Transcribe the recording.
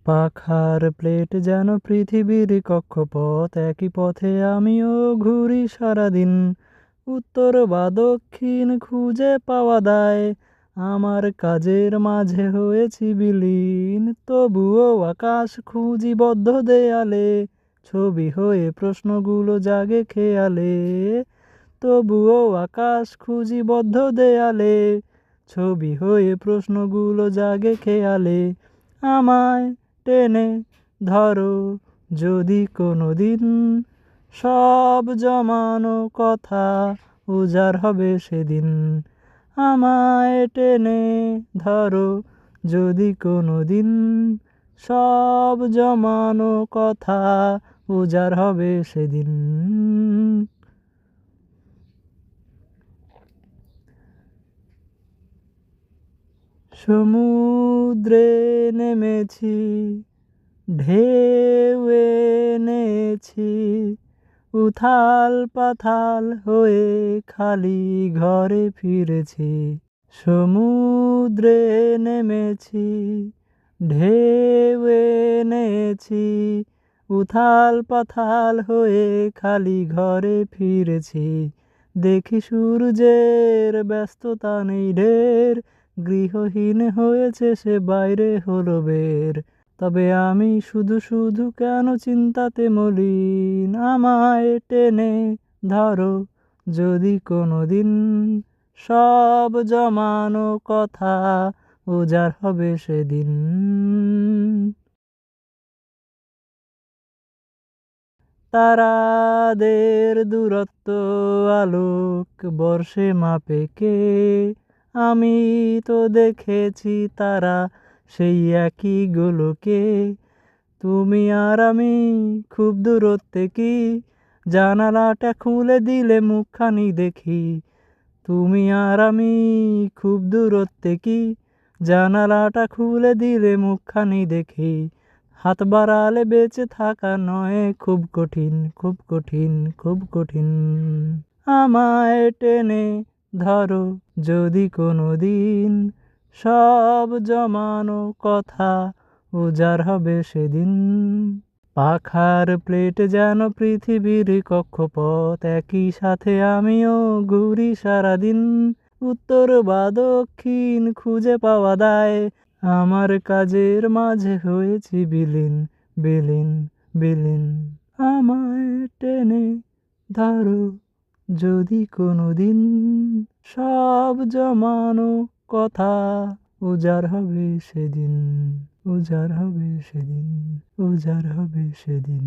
পাখার প্লেট যেন পৃথিবীর কক্ষপথ, একই পথে আমিও ঘুরি সারাদিন। উত্তর বা দক্ষিণ খুঁজে পাওয়া দায়, আমার কাজের মাঝে হয়েছি বিলীন। তবুও আকাশ খুঁজি বদ্ধ দেয়ালে, ছবি হয়ে প্রশ্নগুলো জাগে খেয়ালে। তবুও আকাশ খুঁজি বদ্ধ দেয়ালে, ছবি হয়ে প্রশ্নগুলো জাগে খেয়ালে। আমায় টেনে ধরো যদি কোনোদিন, সব জমানো কথা উজাড় হবে সেদিন। আমায় টেনে ধরো যদি কোনোদিন, সব জমানো কথা উজাড় হবে সেদিন। সমুদ্রে নেমেছি, ঢেউ এনেছি, উথাল পাথাল হয়ে খালি ঘরে ফিরেছি। সমুদ্রে নেমেছি, ঢেউ এনেছি, উথাল পাথাল হয়ে খালি ঘরে ফিরেছি। দেখি সূর্যের ব্যস্ততা নেই ঢের, গৃহহীন হয়েছে সে বাইরে হলো বের। তবে আমি শুধু শুধু কেন চিন্তাতে মলিন। আমায় টেনে ধরো যদি কোনোদিন, সব জমানো কথা উজাড় হবে সেদিন। তারাদের দূরত্ব আলোক বর্ষে মাপে কে? আমি তো দেখেছি তারা সেই একই গোলকে। তুমি আর আমি খুব দূরত্বে কি? জানালাটা খুলে দিলে মুখখানি দেখি। তুমি আর আমি খুব দূরত্বে কি? জানালাটা খুলে দিলে মুখখানি দেখি। হাত বাড়ালে বেঁচে থাকা নয় খুব কঠিন, খুব কঠিন, খুব কঠিন। আমায় টেনে ধরো যদি কোনোদিন, সব জমানো কথা উজাড় হবে সেদিন। পাখার প্লেট যেন পৃথিবীর কক্ষপথ, একই সাথে আমিও ঘুরি সারাদিন। উত্তর বা দক্ষিণ খুঁজে পাওয়া দায়, আমার কাজের মাঝে হয়েছি বিলীন, বিলীন, বিলীন। আমায় টেনে ধরো যদি কোনোদিন, সব জমানো কথা উজাড় হবে সেদিন, উজাড় হবে সেদিন, উজাড় হবে সেদিন।